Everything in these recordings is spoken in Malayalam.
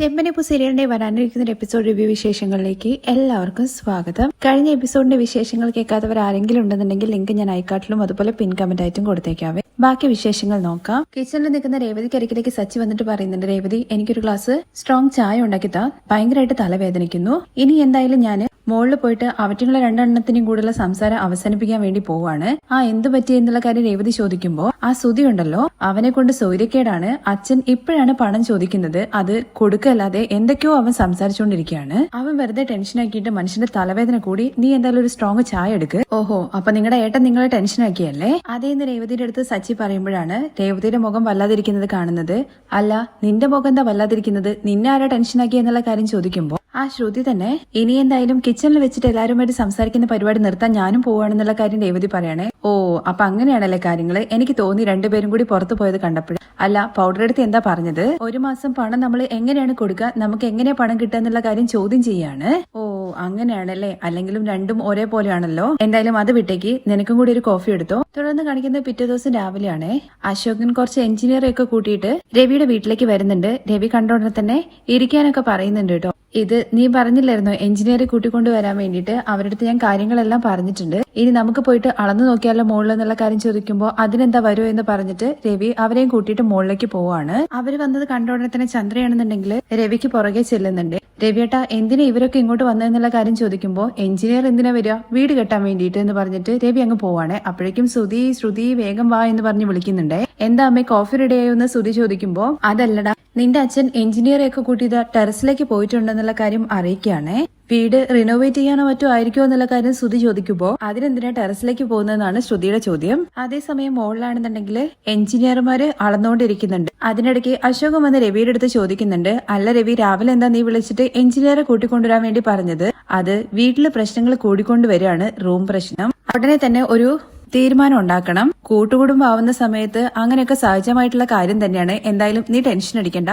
ചെമ്പനിപ്പൂ സീരിയലിന്റെ വരാനിരിക്കുന്ന എപ്പിസോഡ് റിവ്യൂ വിശേഷങ്ങളിലേക്ക് എല്ലാവർക്കും സ്വാഗതം. കഴിഞ്ഞ എപ്പിസോഡിന്റെ വിശേഷങ്ങൾ കേൾക്കാത്തവർ ആരെങ്കിലും ഉണ്ടെന്നുണ്ടെങ്കിൽ ലിങ്ക് ഞാൻ ഐക്കാട്ടിലും അതുപോലെ പിൻ കമന്റ് ആയിട്ടും കൊടുത്തേക്കാവേ. ബാക്കി വിശേഷങ്ങൾ നോക്കാം. കിച്ചണിൽ നിൽക്കുന്ന രേവതിക്ക് അരികിലേക്ക് സച്ചി വന്നിട്ട് പറയുന്നുണ്ട്, രേവതി എനിക്കൊരു ഗ്ലാസ് സ്ട്രോങ് ചായ ഉണ്ടാക്കി താ, ഭയങ്കരമായിട്ട് തലവേദനിക്കുന്നു. ഇനി എന്തായാലും ഞാൻ മുകളിൽ പോയിട്ട് അവറ്റുള്ള രണ്ടെണ്ണത്തിനും കൂടുതലുള്ള സംസാരം അവസാനിപ്പിക്കാൻ വേണ്ടി പോവാണ്. എന്ത് പറ്റി എന്നുള്ള കാര്യം രേവതി ചോദിക്കുമ്പോ ആ സുധി ഉണ്ടല്ലോ, അവനെ കൊണ്ട് സൗര്യക്കേടാണ്. അച്ഛൻ ഇപ്പോഴാണ് പണം ചോദിക്കുന്നത്, അത് കൊടുക്കല്ലാതെ എന്തൊക്കെയോ അവൻ സംസാരിച്ചുകൊണ്ടിരിക്കുകയാണ്. അവൻ വെറുതെ ടെൻഷൻ ആക്കിയിട്ട് മനുഷ്യന്റെ തലവേദന കൂടി. നീ എന്തായാലും ഒരു സ്ട്രോങ് ചായ എടുക്ക്. ഓഹോ, അപ്പൊ നിങ്ങളുടെ ഏട്ടൻ നിങ്ങളെ ടെൻഷൻ ആക്കിയല്ലേ? അതേന്ന് രേവതിയുടെ അടുത്ത് സച്ചി പറയുമ്പോഴാണ് രേവതിയുടെ മുഖം വല്ലാതിരിക്കുന്നത് കാണുന്നത്. അല്ല, നിന്റെ മുഖം എന്താ വല്ലാതിരിക്കുന്നത്? നിന്നെ ആരാ ടെൻഷനാക്കി എന്നുള്ള കാര്യം ചോദിക്കുമ്പോ ആ ശ്രുതി തന്നെ ഇനി എന്തായാലും കിച്ചണിൽ വെച്ചിട്ട് എല്ലാവരുമായിട്ട് സംസാരിക്കുന്ന പരിപാടി നിർത്താൻ ഞാനും പോവാണെന്നുള്ള കാര്യം രേവതി പറയണേ. ഓ, അപ്പൊ അങ്ങനെയാണല്ലേ കാര്യങ്ങള്? എനിക്ക് തോന്നി രണ്ടുപേരും കൂടി പുറത്തു പോയത് കണ്ടപ്പോഴും. അല്ല, പൗഡർ എടുത്ത് എന്താ പറഞ്ഞത്? ഒരു മാസം പണം നമ്മൾ എങ്ങനെയാണ് കൊടുക്കുക, നമുക്ക് എങ്ങനെയാ പണം കിട്ടുക എന്നുള്ള കാര്യം ചോദ്യം ചെയ്യാണ്. ഓ, അങ്ങനെയാണല്ലേ? അല്ലെങ്കിലും രണ്ടും ഒരേപോലെയാണല്ലോ. എന്തായാലും അത് വിട്ടേക്ക്, നിനക്കും കൂടി ഒരു കോഫി എടുത്തോ. തുടർന്ന് കാണിക്കുന്നത് പിറ്റേ ദിവസം രാവിലെയാണ്. അശോകൻ കുറച്ച് എഞ്ചിനീയറൊക്കെ കൂട്ടിയിട്ട് രവിയുടെ വീട്ടിലേക്ക് വരുന്നുണ്ട്. രവി കണ്ടോടനെ തന്നെ ഇരിക്കാനൊക്കെ പറയുന്നുണ്ട് കേട്ടോ. ഇത് നീ പറഞ്ഞില്ലായിരുന്നോ എഞ്ചിനീയറെ കൂട്ടിക്കൊണ്ട് വരാൻ വേണ്ടിയിട്ട്? അവരുടെ അടുത്ത് ഞാൻ കാര്യങ്ങളെല്ലാം പറഞ്ഞിട്ടുണ്ട്. ഇനി നമുക്ക് പോയിട്ട് അളന്നു നോക്കിയാലോ മുകളിൽ എന്നുള്ള കാര്യം ചോദിക്കുമ്പോൾ അതിനെന്താ വരുമോ എന്ന് പറഞ്ഞിട്ട് രവി അവരെയും കൂട്ടിയിട്ട് മുകളിലേക്ക് പോവാണ്. അവര് വന്നത് കണ്ടോടനെ തന്നെ ചന്ദ്രയാണെന്നുണ്ടെങ്കിൽ രവിക്ക് പുറകെ ചെല്ലുന്നുണ്ട്. രവിയേട്ട എന്തിനാ ഇവരൊക്കെ ഇങ്ങോട്ട് വന്നതെന്നുള്ള കാര്യം ചോദിക്കുമ്പോൾ എഞ്ചിനീയർ എന്തിനാ വരിക, വീട് കെട്ടാൻ വേണ്ടിയിട്ട് എന്ന് പറഞ്ഞിട്ട് രവി അങ്ങ് പോവാണ്. അപ്പോഴേക്കും ശ്രുതി വേഗം വാ എന്ന് പറഞ്ഞ് വിളിക്കുന്നുണ്ട്. എന്താ അമ്മേ, കോഫി റെഡി ആയോ എന്ന് ശ്രുതി ചോദിക്കുമ്പോ അതല്ലടാ, നിന്റെ അച്ഛൻ എഞ്ചിനീയറെയൊക്കെ കൂട്ടിയത് ടെറസിലേക്ക് പോയിട്ടുണ്ടെന്നുള്ള കാര്യം അറിയിക്കുകയാണ്. വീട് റിനോവേറ്റ് ചെയ്യാനോ മറ്റോ ആയിരിക്കുമോ എന്നുള്ള കാര്യം ശ്രുതി ചോദിക്കുമ്പോ അതിനെന്തിനാ ടെറസിലേക്ക് പോകുന്നതെന്നാണ് ശ്രുതിയുടെ ചോദ്യം. അതേസമയം മോളിലാണെന്നുണ്ടെങ്കിൽ എഞ്ചിനീയർമാര് അളന്നുകൊണ്ടിരിക്കുന്നുണ്ട്. അതിനിടയ്ക്ക് അശോകൻ വന്ന് രവിയുടെ അടുത്ത് ചോദിക്കുന്നുണ്ട്, അല്ല രവി, രാവിലെ എന്താ നീ വിളിച്ചിട്ട് എഞ്ചിനീയറെ കൂട്ടിക്കൊണ്ടുവരാൻ വേണ്ടി പറഞ്ഞത്? അത് വീട്ടില് പ്രശ്നങ്ങൾ കൂടിക്കൊണ്ടുവരികയാണ്, റൂം പ്രശ്നം. ഉടനെ തന്നെ ഒരു തീരുമാനം ഉണ്ടാക്കണം. കൂട്ടുകുടുംബം ആവുന്ന സമയത്ത് അങ്ങനെയൊക്കെ സഹജമായിട്ടുള്ള കാര്യം തന്നെയാണ്. എന്തായാലും നീ ടെൻഷൻ അടിക്കണ്ട.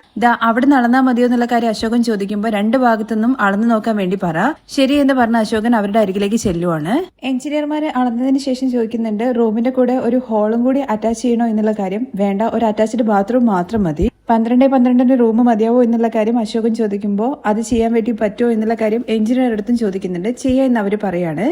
അവിടെ നടന്നാൽ മതിയോ എന്നുള്ള കാര്യം അശോകൻ ചോദിക്കുമ്പോൾ രണ്ട് ഭാഗത്തുനിന്നും അളന്നു നോക്കാൻ വേണ്ടി പറ. ശരി എന്ന് പറഞ്ഞ അശോകൻ അവരുടെ അരികിലേക്ക് ചെല്ലുവാണ്. എഞ്ചിനീയർമാരെ അളന്നതിന് ശേഷം ചോദിക്കുന്നുണ്ട്, റൂമിന്റെ കൂടെ ഒരു ഹോളും കൂടി അറ്റാച്ച് ചെയ്യണോ എന്നുള്ള കാര്യം. വേണ്ട, ഒരു അറ്റാച്ച്ഡ് ബാത്റൂം മാത്രം മതി. 12 റൂം മതിയാവോ എന്നുള്ള കാര്യം അശോകൻ ചോദിക്കുമ്പോൾ അത് ചെയ്യാൻ വേണ്ടി പറ്റുമോ എന്നുള്ള കാര്യം എഞ്ചിനീയർ അടുത്തും ചോദിക്കുന്നുണ്ട്. ചെയ്യാന്ന് അവര് പറയാണ്.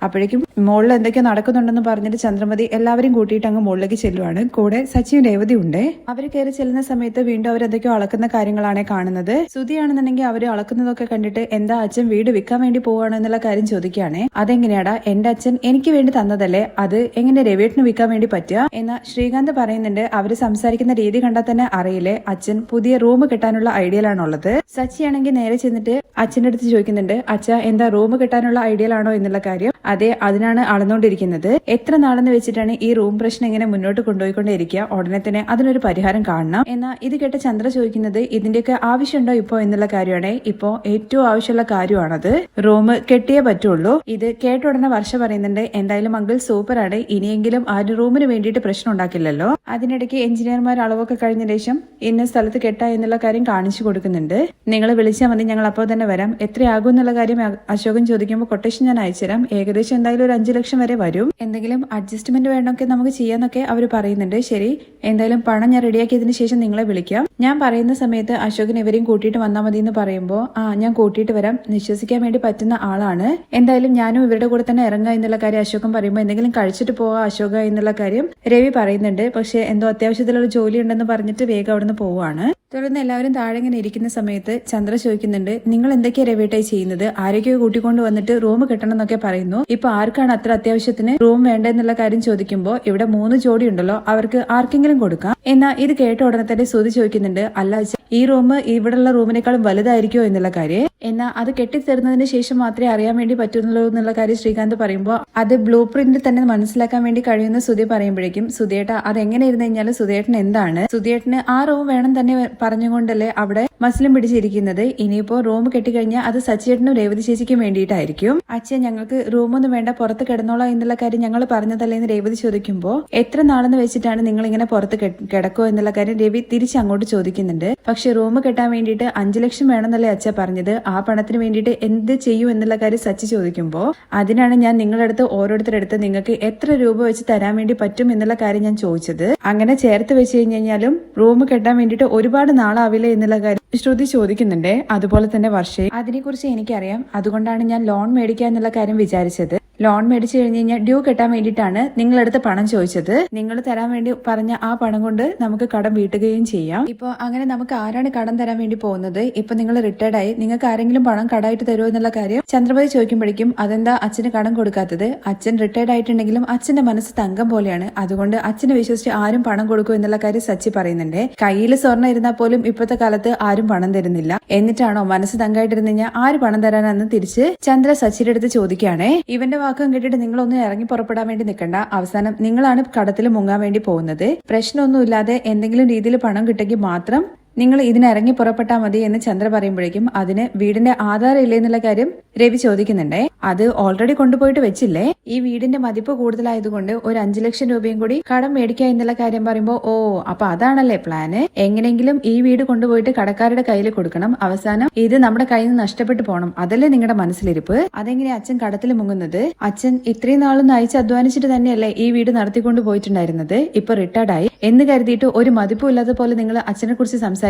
അപ്പോഴേക്കും മുകളിൽ എന്തൊക്കെയോ നടക്കുന്നുണ്ടെന്ന് പറഞ്ഞിട്ട് ചന്ദ്രമതി എല്ലാവരും കൂട്ടിയിട്ട് അങ്ങ് മുകളിലേക്ക് ചെല്ലുവാണ്. കൂടെ സച്ചിയും രേവതി ഉണ്ട്. അവര് കയറി ചെല്ലുന്ന സമയത്ത് വീണ്ടും അവരെന്തൊക്കെയോ അളക്കുന്ന കാര്യങ്ങളാണ് കാണുന്നത്. ശ്രുതിയാണെന്നുണ്ടെങ്കിൽ അവര് അളക്കുന്നതൊക്കെ കണ്ടിട്ട് എന്താ അച്ഛൻ വീട് വിൽക്കാൻ വേണ്ടി പോവാണ് എന്നുള്ള കാര്യം ചോദിക്കുകയാണ്. അതെങ്ങനെയാടാ, എന്റെ അച്ഛൻ എനിക്ക് വേണ്ടി തന്നതല്ലേ, അത് എങ്ങനെ രവിയേട്ടന് വിൽക്കാൻ വേണ്ടി പറ്റുക എന്ന് ശ്രീകാന്ത് പറയുന്നുണ്ട്. അവര് സംസാരിക്കുന്ന രീതി കണ്ടാൽ തന്നെ അറിയില്ലേ അച്ഛൻ പുതിയ റൂം കെട്ടാനുള്ള ഐഡിയയിലാണുള്ളത്. സച്ചിയാണെങ്കിൽ നേരെ ചെന്നിട്ട് അച്ഛന്റെ അടുത്ത് ചോദിക്കുന്നുണ്ട്, അച്ഛ എന്താ റൂം കെട്ടാനുള്ള ഐഡിയയിലാണോ എന്നുള്ള കാര്യം. അതെ, അതിനാണ് അളന്നുകൊണ്ടിരിക്കുന്നത്. എത്ര നാളെന്ന് വെച്ചിട്ടാണ് ഈ റൂം പ്രശ്നം ഇങ്ങനെ മുന്നോട്ട് കൊണ്ടുപോയിക്കൊണ്ടേയിരിക്കുക, ഉടനെ തന്നെ അതിനൊരു പരിഹാരം കാണണം. എന്നാ ഇത് കേട്ട ചന്ദ്ര ചോദിക്കുന്നത്, ഇതിന്റെയൊക്കെ ആവശ്യമുണ്ടോ ഇപ്പോ എന്നുള്ള കാര്യമാണ്. ഇപ്പോ ഏറ്റവും ആവശ്യമുള്ള കാര്യമാണത്. റൂം കെട്ടിയേ പറ്റുള്ളൂ. ഇത് കേട്ട ഉടനെ വർഷ പറയുന്നുണ്ട്, എന്തായാലും അങ്കിൾ സൂപ്പറാണ്, ഇനിയെങ്കിലും ആ ഒരു റൂമിന് വേണ്ടിയിട്ട് പ്രശ്നം ഉണ്ടാക്കില്ലല്ലോ. അതിനിടയ്ക്ക് എഞ്ചിനീയർമാർ അളവൊക്കെ കഴിഞ്ഞ ശേഷം ഇന്ന സ്ഥലത്ത് കെട്ടാ എന്നുള്ള കാര്യം കാണിച്ചു കൊടുക്കുന്നുണ്ട്. നിങ്ങൾ വിളിച്ചാൽ മതി, ഞങ്ങൾ അപ്പോൾ തന്നെ വരാം. എത്രയാകും എന്നുള്ള കാര്യം അശോകൻ ചോദിക്കുമ്പോൾ കൊട്ടേഷൻ ഞാൻ അയച്ചുതരാം. ഏകദേശം എന്തായാലും ഒരു 5 ലക്ഷം വരെ വരും. എന്തെങ്കിലും അഡ്ജസ്റ്റ്മെന്റ് വേണമൊക്കെ നമുക്ക് ചെയ്യാന്നൊക്കെ അവർ പറയുന്നുണ്ട്. ശരി, എന്തായാലും പണം ഞാൻ റെഡിയാക്കിയതിനു ശേഷം നിങ്ങളെ വിളിക്കാം. ഞാൻ പറയുന്ന സമയത്ത് അശോകൻ ഇവരെയും കൂട്ടിയിട്ട് വന്നാൽ മതി എന്ന് പറയുമ്പോൾ ഞാൻ കൂട്ടിയിട്ട് വരാം, വിശ്വസിക്കാൻ വേണ്ടി പറ്റുന്ന ആളാണ്. എന്തായാലും ഞാനും ഇവരുടെ കൂടെ തന്നെ ഇറങ്ങുക എന്നുള്ള കാര്യം അശോകൻ പറയുമ്പോൾ എന്തെങ്കിലും കഴിച്ചിട്ട് പോവാ അശോക എന്നുള്ള കാര്യം രവി പറയുന്നുണ്ട്. പക്ഷെ എന്തോ അത്യാവശ്യത്തിലുള്ള ജോലി ഉണ്ടെന്ന് പറഞ്ഞിട്ട് വേഗം അവിടുന്ന് പോവാണ്. തുടർന്ന് എല്ലാവരും താഴെ ഇങ്ങനെ ഇരിക്കുന്ന സമയത്ത് ചന്ദ്ര ചോദിക്കുന്നുണ്ട്, നിങ്ങൾ എന്തൊക്കെയാ രവിയേട്ടായി ചെയ്യുന്നത്? ആരൊക്കെയോ കൂട്ടിക്കൊണ്ട് വന്നിട്ട് റൂം കിട്ടണം എന്നൊക്കെ പറയുന്നു. ഇപ്പൊ ആർക്കാണ് അത്ര അത്യാവശ്യത്തിന് റൂം വേണ്ടെന്നുള്ള കാര്യം ചോദിക്കുമ്പോൾ ഇവിടെ 3 ജോഡി ഉണ്ടല്ലോ, അവർക്ക് ആർക്കെങ്കിലും കൊടുക്കാം. എന്നാ ഇത് കേട്ട ഉടനെ തന്നെ ശ്രുതി ചോദിക്കുന്നുണ്ട്, അല്ല ഈ റൂം ഇവിടെയുള്ള റൂമിനേക്കാളും വലുതായിരിക്കോ എന്നുള്ള കാര്യം. എന്നാ അത് കെട്ടിത്തരുന്നതിന് ശേഷം മാത്രമേ അറിയാൻ വേണ്ടി പറ്റുന്നുള്ളൂ എന്നുള്ള കാര്യം ശ്രീകാന്ത് പറയുമ്പോൾ അത് ബ്ലൂ പ്രിന്റിൽ തന്നെ മനസ്സിലാക്കാൻ വേണ്ടി കഴിയുന്ന സുധി പറയുമ്പോഴേക്കും, സുധിയേട്ട അതെങ്ങനെ ഇരുന്ന് കഴിഞ്ഞാൽ സുധിയേട്ടൻ എന്താണ്? സുധിയേട്ടന് ആ റൂം വേണം തന്നെ പറഞ്ഞുകൊണ്ടല്ലേ അവിടെ മസ്ലിം പിടിച്ചിരിക്കുന്നത്. ഇനിയിപ്പോ റൂം കെട്ടിക്കഴിഞ്ഞാൽ അത് സച്ചിയേട്ടനും രേവതി ചേച്ചിക്കും വേണ്ടിയിട്ടായിരിക്കും. അച്ഛൻ ഞങ്ങൾക്ക് റൂമൊന്നും വേണ്ട, പുറത്ത് കിടന്നോളാം എന്നുള്ള കാര്യം ഞങ്ങൾ പറഞ്ഞതല്ലേ എന്ന് രേവതി ചോദിക്കുമ്പോൾ എത്ര നാളെന്ന് വെച്ചിട്ടാണ് നിങ്ങൾ ഇങ്ങനെ പുറത്ത് കിടക്കോ എന്നുള്ള കാര്യം രവി തിരിച്ചങ്ങോട്ട് ചോദിക്കുന്നുണ്ട്. പക്ഷെ റൂം കെട്ടാൻ വേണ്ടിയിട്ട് 5 ലക്ഷം വേണമെന്നല്ലേ അച്ഛ പറഞ്ഞത്, ആ പണത്തിന് വേണ്ടിയിട്ട് എന്ത് ചെയ്യും എന്നുള്ള കാര്യം സച്ചി ചോദിക്കുമ്പോൾ അതിനാണ് ഞാൻ നിങ്ങളുടെ അടുത്ത് ഓരോരുത്തരടുത്ത് നിങ്ങൾക്ക് എത്ര രൂപ വെച്ച് തരാൻ വേണ്ടി പറ്റും എന്നുള്ള കാര്യം ഞാൻ ചോദിച്ചത്. അങ്ങനെ ചേർത്ത് വെച്ച് കഴിഞ്ഞാലും റൂം കെട്ടാൻ വേണ്ടിയിട്ട് ഒരുപാട് നാളാവില്ല എന്നുള്ള കാര്യം ശ്രുതി ചോദിക്കുന്നുണ്ട്. അതുപോലെ തന്നെ വർഷയും അതിനെക്കുറിച്ച് എനിക്കറിയാം, അതുകൊണ്ടാണ് ഞാൻ ലോൺ മേടിക്കുക എന്നുള്ള കാര്യം വിചാരിച്ചത്. ലോൺ മേടിച്ചു കഴിഞ്ഞ് കഴിഞ്ഞാൽ ഡ്യൂ കെട്ടാൻ വേണ്ടിയിട്ടാണ് നിങ്ങളടുത്ത് പണം ചോദിച്ചത്. നിങ്ങൾ തരാൻ വേണ്ടി പറഞ്ഞ ആ പണം കൊണ്ട് നമുക്ക് കടം വീട്ടുകയും ചെയ്യാം. ഇപ്പൊ അങ്ങനെ നമുക്ക് ആരാണ് കടം തരാൻ വേണ്ടി പോകുന്നത്? ഇപ്പൊ നിങ്ങൾ റിട്ടയർഡ് ആയി, നിങ്ങൾക്ക് ആരെങ്കിലും പണം കടമായിട്ട് തരുമോ എന്നുള്ള കാര്യം ചന്ദ്രമതി ചോദിക്കുമ്പോഴേക്കും അതെന്താ അച്ഛന് കടം കൊടുക്കാത്തത്? അച്ഛൻ റിട്ടയർഡ് ആയിട്ടുണ്ടെങ്കിലും അച്ഛന്റെ മനസ്സ് തങ്കം പോലെയാണ്, അതുകൊണ്ട് അച്ഛനെ വിശ്വസിച്ച് ആരും പണം കൊടുക്കും എന്നുള്ള കാര്യം സച്ചി പറയുന്നുണ്ട്. കയ്യിൽ സ്വർണ്ണം ഇരുന്നാൽ പോലും ഇപ്പോഴത്തെ കാലത്ത് ആരും പണം തരുന്നില്ല. എന്നിട്ടാണോ മനസ്സ് തങ്കായിട്ടിരുന്നു കഴിഞ്ഞാൽ ആര് പണം തരാനാന്ന് തിരിച്ച് ചന്ദ്ര സച്ചിയുടെ അടുത്ത് ചോദിക്കുകയാണേ. ഇവന്റെ വാക്കും കേട്ടിട്ട് നിങ്ങളൊന്നും ഇറങ്ങി പുറപ്പെടാൻ വേണ്ടി നിൽക്കണ്ട. അവസാനം നിങ്ങളാണ് കടത്തിൽ മുങ്ങാൻ വേണ്ടി പോകുന്നത്. പ്രശ്നമൊന്നുമില്ലാതെ എന്തെങ്കിലും രീതിയിൽ പണം കിട്ടുമെങ്കിൽ മാത്രം നിങ്ങൾ ഇതിനിറങ്ങി പുറപ്പെട്ടാൽ മതി എന്ന് ചന്ദ്ര പറയുമ്പോഴേക്കും അതിന് വീടിന്റെ ആധാരം ഇല്ലേ എന്നുള്ള കാര്യം രവി ചോദിക്കുന്നുണ്ടേ. അത് ഓൾറെഡി കൊണ്ടുപോയിട്ട് വെച്ചില്ലേ? ഈ വീടിന്റെ മതിപ്പ് കൂടുതലായതുകൊണ്ട് ഒരു 5 ലക്ഷം രൂപയും കൂടി കടം മേടിക്കുക എന്നുള്ള കാര്യം പറയുമ്പോ ഓ അപ്പൊ അതാണല്ലേ പ്ലാന്. എങ്ങനെങ്കിലും ഈ വീട് കൊണ്ടുപോയിട്ട് കടക്കാരുടെ കയ്യിൽ കൊടുക്കണം, അവസാനം ഇത് നമ്മുടെ കയ്യിൽ നിന്ന് നഷ്ടപ്പെട്ടു പോകണം, അതല്ലേ നിങ്ങളുടെ മനസ്സിലിരിപ്പ്? അതെങ്ങനെ അച്ഛൻ കടത്തിൽ മുങ്ങുന്നത്? അച്ഛൻ ഇത്രയും നാളും നയിച്ച് അധ്വാനിച്ചിട്ട് തന്നെയല്ലേ ഈ വീട് നടത്തിക്കൊണ്ട് പോയിട്ടുണ്ടായിരുന്നത്. ഇപ്പൊ റിട്ടയർഡ് ആയി എന്ന് കരുതിയിട്ട് ഒരു മതിപ്പും ഇല്ലാത്ത പോലെ നിങ്ങൾ അച്ഛനെ കുറിച്ച് സംസാരിക്കുന്നു.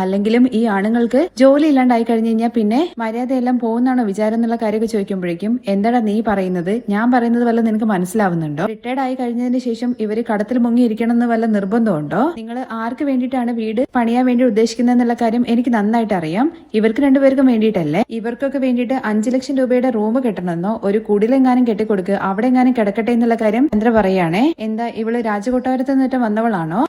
അല്ലെങ്കിലും ഈ ആണുങ്ങൾക്ക് ജോലി ഇല്ലാണ്ടായി കഴിഞ്ഞു കഴിഞ്ഞാൽ പിന്നെ മര്യാദയെല്ലാം പോകുന്നാണോ വിചാരം എന്നുള്ള കാര്യമൊക്കെ ചോദിക്കുമ്പോഴേക്കും എന്താടാ നീ പറയുന്നത്? ഞാൻ പറയുന്നത് വല്ല നിനക്ക് മനസ്സിലാവുന്നുണ്ടോ? റിട്ടയർഡ് ആയി കഴിഞ്ഞതിന് ശേഷം ഇവര് കടത്തിൽ മുങ്ങിയിരിക്കണം എന്ന് വല്ല നിർബന്ധമുണ്ടോ? നിങ്ങൾ ആർക്ക് വേണ്ടിയിട്ടാണ് വീട് പണിയാൻ വേണ്ടി ഉദ്ദേശിക്കുന്നത് എന്നുള്ള കാര്യം എനിക്ക് നന്നായിട്ട് അറിയാം. ഇവർക്ക് രണ്ടുപേർക്കും വേണ്ടിയിട്ടല്ലേ? ഇവർക്കൊക്കെ വേണ്ടിയിട്ട് 5 ലക്ഷം രൂപയുടെ റൂം കെട്ടണമെന്നോ ഒരു കുടിലെങ്ങാനും കെട്ടിക്കൊടുക്കുക, അവിടെ എങ്ങാനും കിടക്കട്ടെ എന്നുള്ള കാര്യം ചന്ദ്ര പറയാണേ. എന്താ ഇവള് രാജകൊട്ടാരത്തിൽ നിന്നിട്ട് വന്നവളാണോ?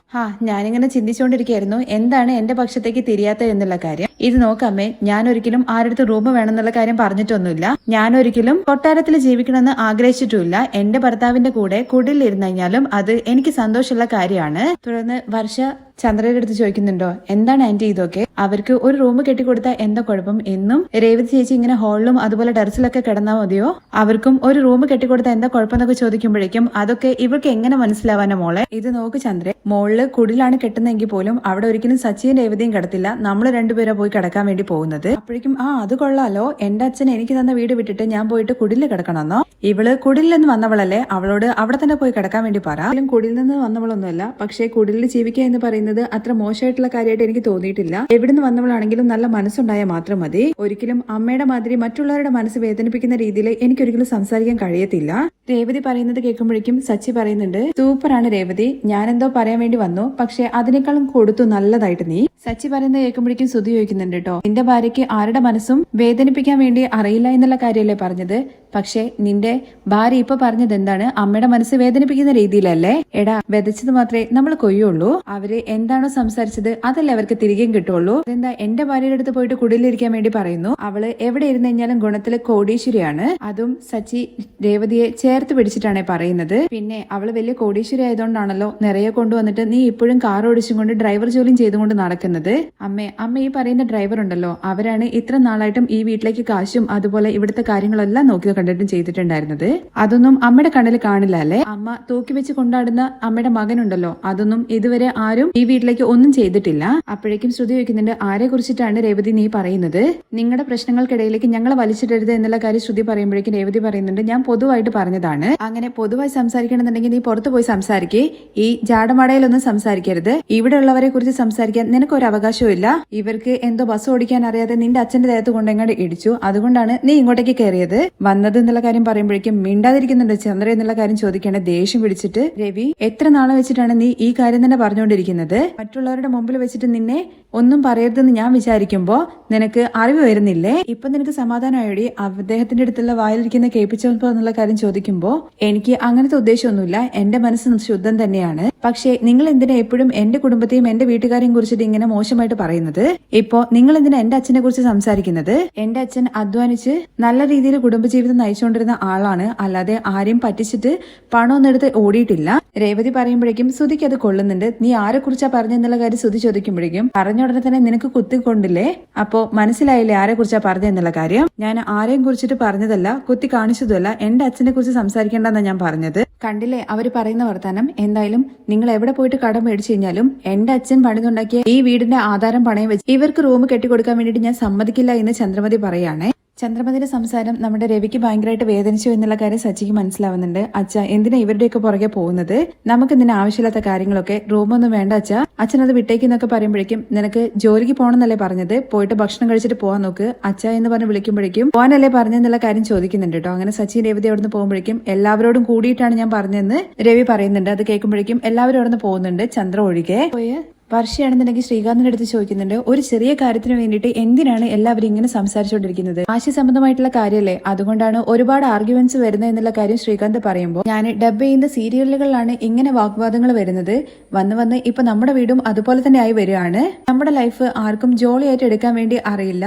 ഞാനിങ്ങനെ ചിന്തിച്ചുകൊണ്ടിരിക്കുകയായിരുന്നു എന്താണ് എന്റെ പക്ഷത്തേക്ക് തിരിയാത്ത എന്നുള്ള കാര്യം. ഇത് നോക്കമ്മേ, ഞാൻ ഒരിക്കലും ആരടുത്ത് റൂം വേണമെന്നുള്ള കാര്യം പറഞ്ഞിട്ടൊന്നുമില്ല. ഞാൻ ഒരിക്കലും കൊട്ടാരത്തിൽ ജീവിക്കണമെന്ന് ആഗ്രഹിച്ചിട്ടുമില്ല. എന്റെ ഭർത്താവിന്റെ കൂടെ കുടിലിരുന്നു കഴിഞ്ഞാലും അത് എനിക്ക് സന്തോഷമുള്ള കാര്യമാണ്. തുടർന്ന് വർഷ ചന്ദ്രയുടെ അടുത്ത് ചോദിക്കുന്നുണ്ടോ എന്താണ് ആന്റി ഇതൊക്കെ? അവർക്ക് ഒരു റൂം കെട്ടിക്കൊടുത്താൽ എന്താ കുഴപ്പം? എന്നും രേവതി ചേച്ചി ഇങ്ങനെ ഹോളിലും അതുപോലെ ടെറസിലൊക്കെ കിടന്നാൽ മതിയോ? അവർക്കും ഒരു റൂം കെട്ടിക്കൊടുത്താൽ എന്താ കുഴപ്പം എന്നൊക്കെ ചോദിക്കുമ്പോഴേക്കും അതൊക്കെ ഇവർക്ക് എങ്ങനെ മനസ്സിലാവാനോ മോളെ? ഇത് നോക്ക് ചന്ദ്ര, മോളില് കുടിലാണ് കെട്ടുന്നെങ്കിൽ പോലും അവിടെ ഒരിക്കലും സച്ചിയും രേവതിയും കിടത്തില്ല, നമ്മൾ രണ്ടുപേരെ പോയി കിടക്കാൻ വേണ്ടി പോകുന്നത്. അപ്പോഴേക്കും അത് കൊള്ളാലോ, എന്റെ അച്ഛൻ എനിക്ക് തന്ന വീട് വിട്ടിട്ട് ഞാൻ പോയിട്ട് കുടിലിൽ കിടക്കണമെന്നോ? ഇവള് കുടിലിൽ നിന്ന് വന്നവളല്ലേ, അവളോട് അവിടെ തന്നെ പോയി കിടക്കാൻ വേണ്ടി പറ. കുടിലിൽ നിന്ന് വന്നവളൊന്നുമല്ല, പക്ഷേ കുടിലിൽ ജീവിക്കുക എന്ന് പറയുന്നത് അത്ര മോശമായിട്ടുള്ള കാര്യമായിട്ട് എനിക്ക് തോന്നിയിട്ടില്ല. എവിടുന്ന് വന്നവളാണെങ്കിലും നല്ല മനസ്സുണ്ടായാൽ മാത്രം മതി. ഒരിക്കലും അമ്മയുടെ മാതിരി മറ്റുള്ളവരുടെ മനസ്സ് വേദനിപ്പിക്കുന്ന രീതിയിൽ എനിക്കൊരിക്കലും സംസാരിക്കാൻ കഴിയത്തില്ല. രേവതി പറയുന്നത് കേൾക്കുമ്പോഴേക്കും സച്ചി പറയുന്നുണ്ട് സൂപ്പറാണ് രേവതി, ഞാനെന്തോ പറയാൻ വേണ്ടി വന്നു, പക്ഷെ അതിനേക്കാളും കൊടുത്തു നല്ലതായിട്ട് നീ. സച്ചി പറയുന്നത് കേൾക്കുമ്പോഴേക്കും സുധി ചോദിക്കുന്നുണ്ട് കേട്ടോ, നിന്റെ ഭാര്യയ്ക്ക് ആരുടെ മനസ്സും വേദനിപ്പിക്കാൻ വേണ്ടി അറിയില്ല എന്നുള്ള കാര്യമല്ലേ പറഞ്ഞത്? പക്ഷെ നിന്റെ ഭാര്യ ഇപ്പൊ പറഞ്ഞത് എന്താണ്? അമ്മയുടെ മനസ്സ് വേദനിപ്പിക്കുന്ന രീതിയിലല്ലേ? എടാ, വിതച്ചത് മാത്രമേ നമ്മൾ കൊയ്യുള്ളൂ. അവര് എന്താണോ സംസാരിച്ചത് അതല്ലേ അവർക്ക് തിരികെ കിട്ടുള്ളൂ. അതെന്താ എന്റെ ഭാര്യയുടെ അടുത്ത് പോയിട്ട് കുടിലിരിക്കാൻ വേണ്ടി പറയുന്നു? അവള് എവിടെ ഇരുന്ന് കഴിഞ്ഞാലും ഗുണത്തില് കോടീശ്വരിയാണ്. അതും സച്ചി രേവതിയെ ചേർത്ത് പിടിച്ചിട്ടാണ് പറയുന്നത്. പിന്നെ അവള് വലിയ കോടീശ്വരി ആയതുകൊണ്ടാണല്ലോ നിറയെ കൊണ്ടുവന്നിട്ട് നീ ഇപ്പോഴും കാർ ഓടിച്ചും കൊണ്ട് ഡ്രൈവർ ജോലിയും ചെയ്തുകൊണ്ട് നടക്കുന്നത്. അമ്മ ഈ പറയുന്ന ഡ്രൈവർ ഉണ്ടല്ലോ, അവരാണ് ഇത്ര നാളായിട്ടും ഈ വീട്ടിലേക്ക് കാശും അതുപോലെ ഇവിടുത്തെ കാര്യങ്ങളെല്ലാം നോക്കി കണ്ടിട്ടും ചെയ്തിട്ടുണ്ടായിരുന്നത്. അതൊന്നും അമ്മയുടെ കണ്ണിൽ കാണില്ല അല്ലേ? അമ്മ തൂക്കി വെച്ച് കൊണ്ടാടുന്ന അമ്മയുടെ മകനുണ്ടല്ലോ, അതൊന്നും ഇതുവരെ ആരും ഈ വീട്ടിലേക്ക് ഒന്നും ചെയ്തിട്ടില്ല. അപ്പോഴേക്കും ശ്രുതി ചോദിക്കുന്നുണ്ട് ആരെ കുറിച്ചിട്ടാണ് രേവതി നീ പറയുന്നത്? നിങ്ങളുടെ പ്രശ്നങ്ങൾക്കിടയിലേക്ക് ഞങ്ങളെ വലിച്ചിടരുത് എന്നുള്ള കാര്യം ശ്രുതി പറയുമ്പോഴേക്കും രേവതി പറയുന്നുണ്ട് ഞാൻ പൊതുവായിട്ട് പറഞ്ഞതാണ്. അങ്ങനെ പൊതുവായി സംസാരിക്കണമെന്നുണ്ടെങ്കിൽ നീ പുറത്തു പോയി സംസാരിക്കേ, ഈ ജാടമടയിലൊന്നും സംസാരിക്കരുത്. ഇവിടെ ഉള്ളവരെ കുറിച്ച് സംസാരിക്കാൻ നിനക്ക് ഒരു അവകാശവും ഇല്ല. ഇവർക്ക് എന്തോ ബസ് ഓടിക്കാൻ അറിയാതെ നിന്റെ അച്ഛന്റെ ദേഹത്ത് കൊണ്ടെങ്ങാണ്ട് ഇടിച്ചു, അതുകൊണ്ടാണ് നീ ഇങ്ങോട്ടേക്ക് കയറിയത്. വന്നത് എന്നുള്ള കാര്യം പറയുമ്പോഴേക്കും മിണ്ടാതിരിക്കുന്നുണ്ട് ചന്ദ്ര എന്നുള്ള കാര്യം ചോദിക്കേണ്ട ദേഷ്യം പിടിച്ചിട്ട് രവി, എത്ര നാളെ വെച്ചിട്ടാണ് നീ ഈ കാര്യം തന്നെ പറഞ്ഞുകൊണ്ടിരിക്കുന്നത്? മറ്റുള്ളവരുടെ മുമ്പിൽ വെച്ചിട്ട് നിന്നെ ഒന്നും പറയരുതെന്ന് ഞാൻ വിചാരിക്കുമ്പോ നിനക്ക് അറിവ് വരുന്നില്ലേ? ഇപ്പൊ നിനക്ക് സമാധാനമായോടി? അദ്ദേഹത്തിന്റെ അടുത്തുള്ള വായിലിരിക്കുന്ന കേൾപ്പിച്ചോ എന്നുള്ള കാര്യം ചോദിക്കുമ്പോ എനിക്ക് അങ്ങനത്തെ ഉദ്ദേശമൊന്നുമില്ല, എന്റെ മനസ്സ് ശുദ്ധം തന്നെയാണ്. പക്ഷേ നിങ്ങൾ എന്തിനാ എപ്പോഴും എന്റെ കുടുംബത്തെയും എന്റെ വീട്ടുകാരെയും കുറിച്ചിട്ട് ഇങ്ങനെ മോശമായിട്ട് പറയുന്നത്? ഇപ്പോ നിങ്ങൾ എന്തിനാ എന്റെ അച്ഛനെ കുറിച്ച് സംസാരിക്കുന്നത്? എന്റെ അച്ഛൻ അധ്വാനിച്ച് നല്ല രീതിയിൽ കുടുംബജീവിതം നയിച്ചുകൊണ്ടിരുന്ന ആളാണ്, അല്ലാതെ ആരെയും പറ്റിച്ചിട്ട് പണമൊന്നും എടുത്ത് ഓടിയിട്ടില്ല. രേവതി പറയുമ്പോഴേക്കും സുധിക്ക് അത് കൊള്ളുന്നുണ്ട്. നീ ആരെ കുറിച്ചാ പറഞ്ഞെന്നുള്ള കാര്യം സുധി ചോദിക്കുമ്പോഴേക്കും പറഞ്ഞ ഉടനെ തന്നെ നിനക്ക് കുത്തിക്കൊണ്ടില്ലേ? അപ്പോ മനസ്സിലായില്ലേ ആരെ കുറിച്ചാ പറഞ്ഞെന്നുള്ള കാര്യം? ഞാൻ ആരെയും കുറിച്ചിട്ട് പറഞ്ഞതല്ല, കുത്തി കാണിച്ചതുമല്ല, എന്റെ അച്ഛനെ കുറിച്ച് സംസാരിക്കേണ്ടെന്നാ ഞാൻ പറഞ്ഞത്. കണ്ടില്ലേ അവര് പറയുന്ന വർത്താനം? എന്തായാലും നിങ്ങൾ എവിടെ പോയിട്ട് കടം മേടിച്ചു കഴിഞ്ഞാലും എന്റെ അച്ഛൻ പണിതുണ്ടാക്കിയ ഈ വീടിന്റെ ആധാരം പണയം വെച്ച് ഇവർക്ക് റൂം കെട്ടിക്കൊടുക്കാൻ വേണ്ടിയിട്ട് ഞാൻ സമ്മതിക്കില്ല എന്ന് ചന്ദ്രമതി പറയുകയാണെ. ചന്ദ്രമതിയുടെ സംസാരം നമ്മുടെ രവിക്ക് ഭയങ്കരമായിട്ട് വേദനിച്ചു എന്നുള്ള കാര്യം സച്ചിക്ക് മനസ്സിലാവുന്നുണ്ട്. അച്ഛ എന്തിനാ ഇവരുടെയൊക്കെ പുറകെ പോകുന്നത്, നമുക്ക് ഇതിന് ആവശ്യമില്ലാത്ത കാര്യങ്ങളൊക്കെ, റൂമൊന്നും വേണ്ട അച്ഛ, അച്ഛൻ അത് വിട്ടേക്കെന്നൊക്കെ പറയുമ്പോഴേക്കും നിനക്ക് ജോലിക്ക് പോകണമെന്നല്ലേ പറഞ്ഞത്, പോയിട്ട് ഭക്ഷണം കഴിച്ചിട്ട് പോകാൻ നോക്ക് അച്ഛ എന്ന് പറഞ്ഞ് വിളിക്കുമ്പോഴേക്കും പോകാനല്ലേ പറഞ്ഞെന്നുള്ള കാര്യം ചോദിക്കുന്നുണ്ട് കേട്ടോ. അങ്ങനെ സച്ചി രവി അവിടുന്ന് പോകുമ്പോഴേക്കും എല്ലാവരോടും കൂടിയിട്ടാണ് ഞാൻ പറഞ്ഞതെന്ന് രവി പറയുന്നുണ്ട്. അത് കേൾക്കുമ്പോഴേക്കും എല്ലാവരും അവിടുന്ന് പോകുന്നുണ്ട്, ചന്ദ്ര ഒഴികെ. വർഷയാണെന്നുണ്ടെങ്കിൽ ശ്രീകാന്തിന്റെ അടുത്ത് ചോദിക്കുന്നുണ്ട്, ഒരു ചെറിയ കാര്യത്തിന് വേണ്ടിയിട്ട് എന്തിനാണ് എല്ലാവരും ഇങ്ങനെ സംസാരിച്ചുകൊണ്ടിരിക്കുന്നത്, ആശയ സംബന്ധമായിട്ടുള്ള കാര്യമല്ലേ, അതുകൊണ്ടാണ് ഒരുപാട് ആർഗ്യുമെന്റ്സ് വരുന്നത് എന്നുള്ള കാര്യം ശ്രീകാന്ത് പറയുമ്പോൾ, ഞാൻ ഡബ് ചെയ്യുന്ന സീരിയലുകളിലാണ് ഇങ്ങനെ വാഗ്വാദങ്ങൾ വരുന്നത്, വന്ന് ഇപ്പൊ നമ്മുടെ വീടും അതുപോലെ തന്നെ ആയി വരികയാണ്. നമ്മുടെ ലൈഫ് ആർക്കും ജോളിയായിട്ട് എടുക്കാൻ വേണ്ടി അറിയില്ല,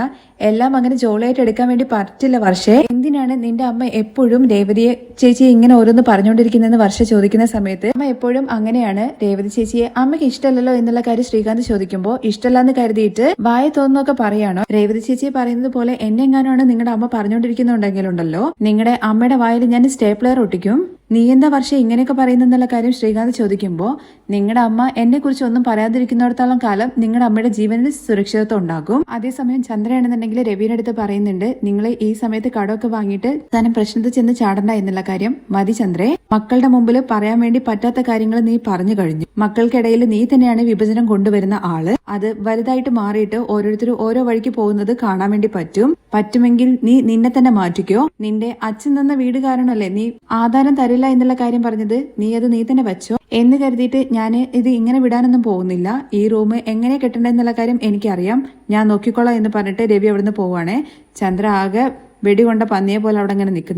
എല്ലാം അങ്ങനെ ജോളിയായിട്ട് എടുക്കാൻ വേണ്ടി പറ്റില്ല വർഷേ, എന്തിനാണ് നിന്റെ അമ്മ എപ്പോഴും രേവതിയെ ചേച്ചിയെ ഇങ്ങനെ ഓരോന്ന് പറഞ്ഞുകൊണ്ടിരിക്കുന്നതെന്ന് വർഷ ചോദിക്കുന്ന സമയത്ത്, അമ്മ എപ്പോഴും അങ്ങനെയാണ്, രേവതി ചേച്ചിയെ അമ്മയ്ക്ക് ഇഷ്ടമല്ലല്ലോ എന്നുള്ള കാര്യം ശ്രീകാന്ത് ചോദിക്കുമ്പോൾ, ഇഷ്ടമല്ലാന്ന് കരുതിയിട്ട് വായ തോന്നുന്നൊക്കെ പറയാണോ, രേവതി ചേച്ചി പറയുന്നത് പോലെ എന്നെങ്ങാനാണ് നിങ്ങളുടെ അമ്മ പറഞ്ഞുകൊണ്ടിരിക്കുന്നുണ്ടെങ്കിലുണ്ടല്ലോ നിങ്ങളുടെ അമ്മയുടെ വായിൽ ഞാൻ സ്റ്റേപ്ലർ ഒട്ടിക്കും, നീ എന്താ വർഷം ഇങ്ങനെയൊക്കെ പറയുന്നെന്നുള്ള കാര്യം ശ്രീകാന്ത് ചോദിക്കുമ്പോൾ, നിങ്ങളുടെ അമ്മ എന്നെ കുറിച്ച് ഒന്നും പറയാതിരിക്കുന്നിടത്തോളം കാലം നിങ്ങളുടെ അമ്മയുടെ ജീവനിൽ സുരക്ഷിതത്വം ഉണ്ടാകും. അതേസമയം ചന്ദ്രയാണെന്നുണ്ടെങ്കിൽ രവിയുടെ അടുത്ത് പറയുന്നുണ്ട്, നിങ്ങൾ ഈ സമയത്ത് കടമൊക്കെ വാങ്ങിയിട്ട് തന്നെ പ്രശ്നത്തിൽ ചെന്ന് ചാടണ്ട എന്നുള്ള കാര്യം, മതി ചന്ദ്രേ, മക്കളുടെ മുമ്പിൽ പറയാൻ വേണ്ടി പറ്റാത്ത കാര്യങ്ങൾ നീ പറഞ്ഞു കഴിഞ്ഞു, മക്കൾക്കിടയിൽ നീ തന്നെയാണ് വിഭജനം കൊണ്ടുവരുന്ന ആള്, അത് വലുതായിട്ട് മാറിയിട്ട് ഓരോരുത്തരും ഓരോ വഴിക്ക് പോകുന്നത് കാണാൻ വേണ്ടി പറ്റുമെങ്കിൽ നീ നിന്നെ തന്നെ മാറ്റിക്കോ, നിന്റെ അച്ഛൻ തന്ന വീട് കാരണമല്ലേ നീ ആധാരം തരില്ല എന്നുള്ള കാര്യം പറഞ്ഞത്, നീ തന്നെ വെച്ചോ എന്ന് കരുതിയിട്ട് ഞാൻ ഇത് ഇങ്ങനെ വിടാനൊന്നും പോകുന്നില്ല, ഈ റൂം എങ്ങനെ കെട്ടണ്ടെന്നുള്ള കാര്യം എനിക്കറിയാം, ഞാൻ നോക്കിക്കോളാം എന്ന് പറഞ്ഞിട്ട് രവി അവിടുന്ന് പോവാണേ. ചന്ദ്ര ആകെ വെടികൊണ്ട പന്നിയെ പോലെ അവിടെ അങ്ങനെ നിൽക്കുന്നു.